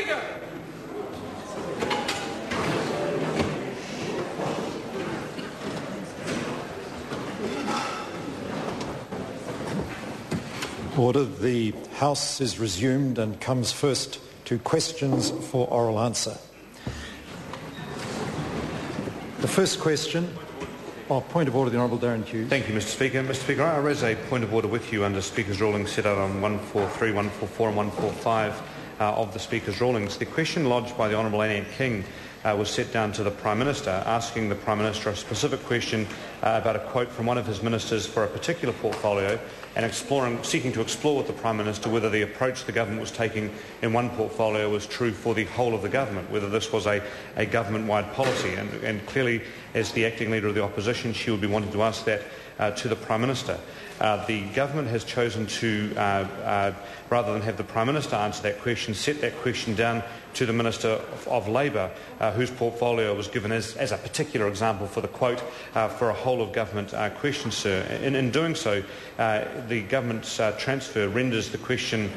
Speaker. Order. The House is resumed and comes first to questions for oral answer. The first question, point of order, the Honourable Darren Hughes. Thank you, Mr Speaker. Mr Speaker, I raise a point of order with you under Speaker's ruling set out on 143, 144 and 145 of the Speaker's rulings. The question lodged by the Honourable Anne King was set down to the Prime Minister, asking the Prime Minister a specific question about a quote from one of his ministers for a particular portfolio and seeking to explore with the Prime Minister whether the approach the government was taking in one portfolio was true for the whole of the government, whether this was a government-wide policy. And clearly, as the acting leader of the opposition, she would be wanting to ask that to the Prime Minister. The government has chosen to, rather than have the Prime Minister answer that question, set that question down to the Minister of Labour, whose portfolio was given as a particular example for the quote for a whole-of-government question, sir. In doing so, the government's transfer renders the question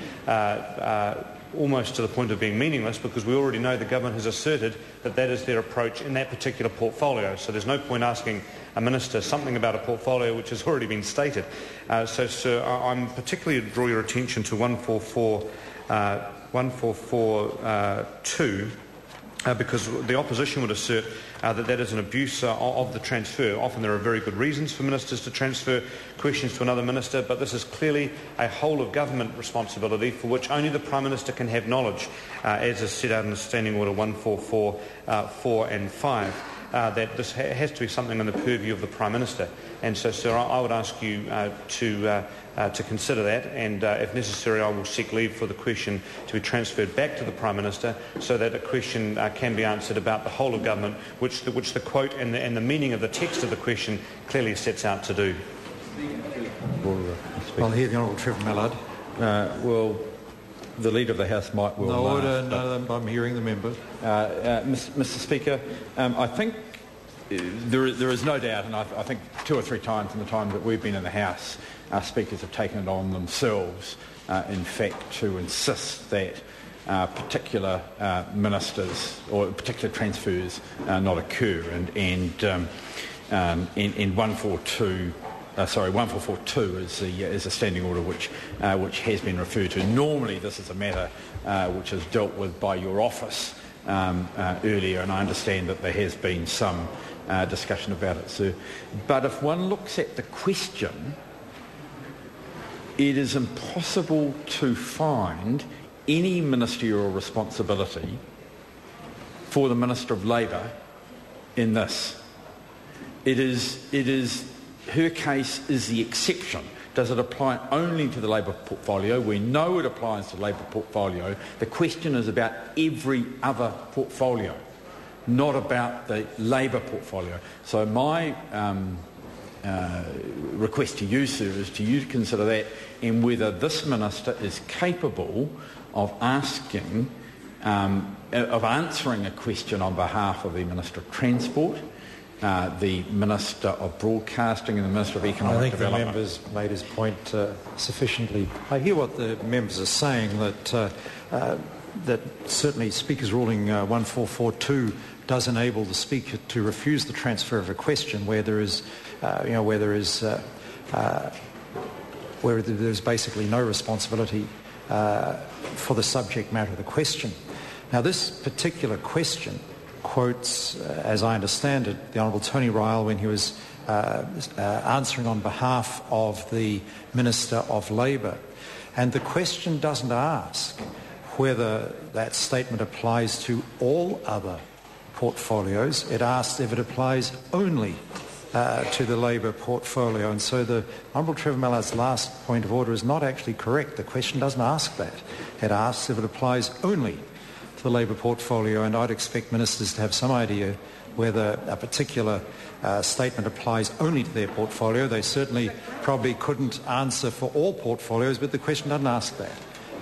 almost to the point of being meaningless, because we already know the government has asserted that that is their approach in that particular portfolio. So there's no point asking a minister something about a portfolio which has already been stated. So, sir, I'm particularly to draw your attention to 144.2, because the opposition would assert that is an abuse of the transfer. Often there are very good reasons for ministers to transfer questions to another minister, but this is clearly a whole-of-government responsibility for which only the Prime Minister can have knowledge, as is set out in the Standing Order 144.4 and 5. That this has to be something in the purview of the Prime Minister. And so, sir, I would ask you to consider that, and if necessary I will seek leave for the question to be transferred back to the Prime Minister so that a question can be answered about the whole of government, which the quote and the meaning of the text of the question clearly sets out to do. I'll hear the Honourable Trevor Mallard. Well, the Leader of the House might well No order, no, I'm hearing the member. Mr Speaker, I think there is no doubt, and I think 2 or 3 times in the time that we've been in the House, speakers have taken it on themselves, in fact, to insist that particular ministers or particular transfers not occur. And 144.2 is a standing order which has been referred to. Normally, this is a matter which is dealt with by your office earlier, and I understand that there has been some discussion about it, sir. But if one looks at the question, it is impossible to find any ministerial responsibility for the Minister of Labour in this. It is her case is the exception. Does it apply only to the Labour portfolio? We know it applies to the Labour portfolio. The question is about every other portfolio, not about the Labour portfolio. So my request to you, sir, is to you to consider that, and whether this minister is capable of answering a question on behalf of the Minister of Transport, the Minister of Broadcasting and the Minister of Economic Development. I think the member's made his point sufficiently. I hear what the members are saying, that certainly Speaker's ruling 144.2 does enable the Speaker to refuse the transfer of a question where there's basically no responsibility for the subject matter of the question. Now, this particular question quotes, as I understand it, the Honourable Tony Ryle when he was answering on behalf of the Minister of Labour. And the question doesn't ask whether that statement applies to all other portfolios. It asks if it applies only to the Labour portfolio. And so the Honourable Trevor Mallard's last point of order is not actually correct. The question doesn't ask that. It asks if it applies only the Labour portfolio, and I'd expect ministers to have some idea whether a particular statement applies only to their portfolio. They certainly probably couldn't answer for all portfolios, but the question doesn't ask that.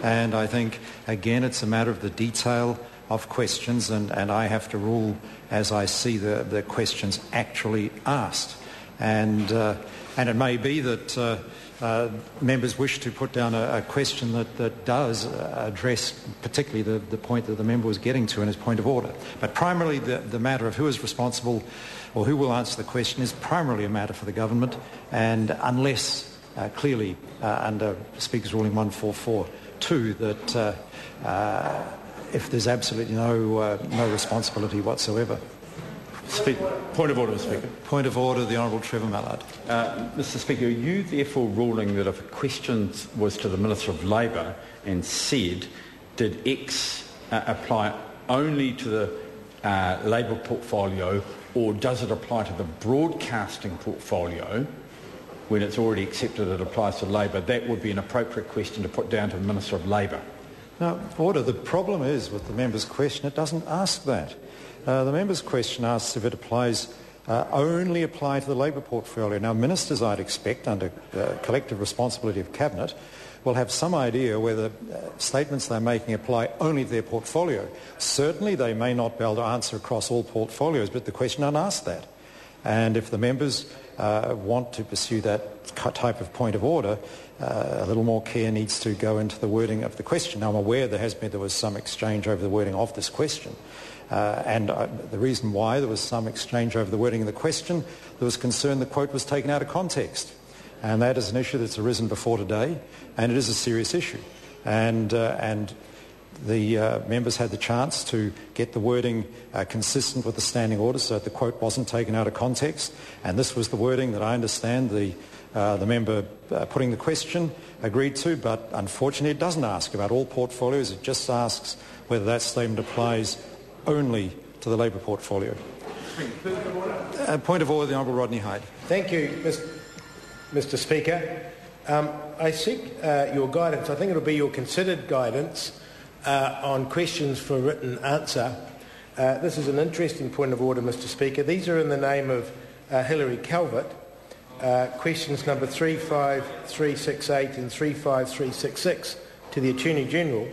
And I think, again, it's a matter of the detail of questions, and I have to rule as I see the questions actually asked. And And it may be that members wish to put down a question that does address particularly the point that the member was getting to in his point of order. But primarily the matter of who is responsible or who will answer the question is primarily a matter for the government, and unless clearly under Speaker's Ruling 144.2 that if there's absolutely no responsibility whatsoever. Point of order, Mr. Speaker. Point of order, the Honourable Trevor Mallard. Mr. Speaker, are you therefore ruling that if a question was to the Minister of Labour and said, did X apply only to the Labour portfolio, or does it apply to the broadcasting portfolio, when it's already accepted it applies to Labour, that would be an appropriate question to put down to the Minister of Labour? Now, Order, the problem is with the member's question, it doesn't ask that. The member's question asks if it applies only apply to the Labour portfolio. Now, ministers, I'd expect, under collective responsibility of Cabinet, will have some idea whether statements they're making apply only to their portfolio. Certainly they may not be able to answer across all portfolios, but the question doesn't ask that. And if the members want to pursue that type of point of order, a little more care needs to go into the wording of the question. Now, I'm aware there was some exchange over the wording of this question. The reason why there was some exchange over the wording of the question, there was concern the quote was taken out of context. And that is an issue that's arisen before today, and it is a serious issue. And the members had the chance to get the wording consistent with the standing order so that the quote wasn't taken out of context. And this was the wording that I understand the member putting the question agreed to, but unfortunately it doesn't ask about all portfolios. It just asks whether that statement applies only to the Labour portfolio. Point of order, the Hon Rodney Hide. Thank you, Mr. Speaker. I seek your guidance. I think it will be your considered guidance on questions for written answer. This is an interesting point of order, Mr. Speaker. These are in the name of Hilary Calvert. Questions number 35368 and 35366 to the Attorney General.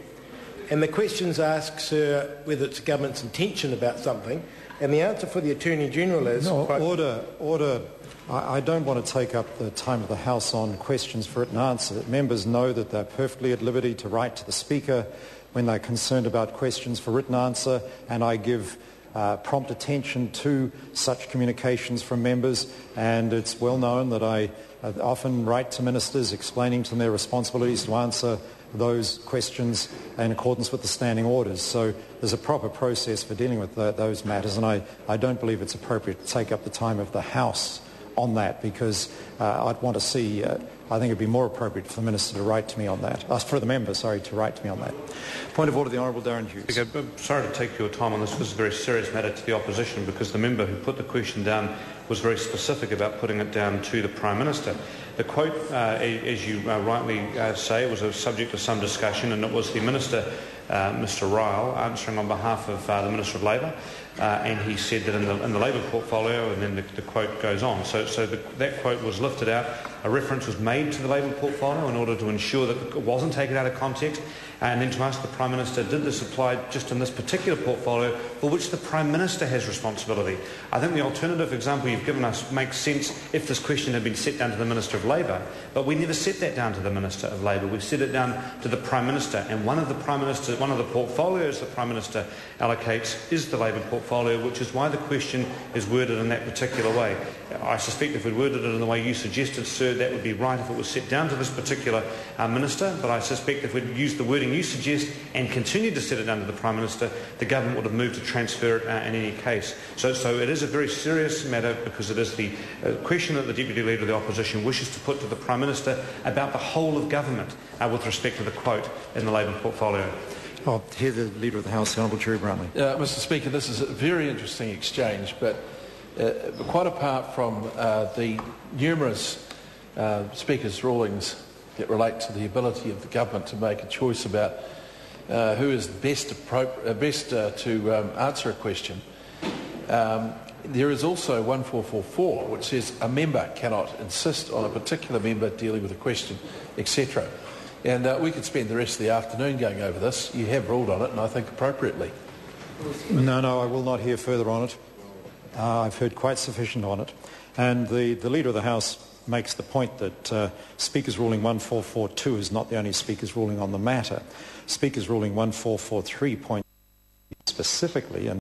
And the questions asks her whether it's the government's intention about something, and the answer for the Attorney General is... No, order. I don't want to take up the time of the House on questions for written answer. Members know that they're perfectly at liberty to write to the Speaker when they're concerned about questions for written answer, and I give prompt attention to such communications from members, and it's well known that I often write to ministers explaining to them their responsibilities to answer those questions in accordance with the standing orders. So there's a proper process for dealing with those matters, and I don't believe it's appropriate to take up the time of the House on that, because I'd want to see, I think it'd be more appropriate for the Minister to write to me on that, for the member, to write to me on that. Point of order, the Honourable Darren Hughes. I'm sorry to take your time on this. This is a very serious matter to the opposition, because the member who put the question down was very specific about putting it down to the Prime Minister. The quote, as you rightly say, was a subject of some discussion, and it was the Minister, Mr Ryle, answering on behalf of the Minister of Labour, and he said that in the Labour portfolio, and then the quote goes on. So that quote was lifted out. A reference was made to the Labour portfolio in order to ensure that it wasn't taken out of context, and then to ask the Prime Minister, did this apply just in this particular portfolio for which the Prime Minister has responsibility? I think the alternative example you've given us makes sense if this question had been set down to the Minister of Labour, but we never set that down to the Minister of Labour. We set it down to the Prime Minister, and one of the portfolios the Prime Minister allocates is the Labour portfolio, which is why the question is worded in that particular way. I suspect if we'd worded it in the way you suggested, sir, that would be right if it was set down to this particular Minister, but I suspect if we'd used the wording you suggest and continued to set it down to the Prime Minister, the government would have moved to transfer it in any case. So it is a very serious matter, because it is the question that the Deputy Leader of the Opposition wishes to put to the Prime Minister about the whole of government with respect to the quote in the Labour portfolio. I'll hear the Leader of the House, the Hon Gerry Brownlee. Mr Speaker, this is a very interesting exchange, but quite apart from the numerous Speaker's rulings that relate to the ability of the government to make a choice about who is best to answer a question, there is also 1444, which says a member cannot insist on a particular member dealing with a question, etc. And we could spend the rest of the afternoon going over this. You have ruled on it, and I think appropriately. No, I will not hear further on it. I've heard quite sufficient on it. And the Leader of the House makes the point that Speaker's Ruling 1442 is not the only Speaker's ruling on the matter. Speaker's Ruling 1443 points specifically, and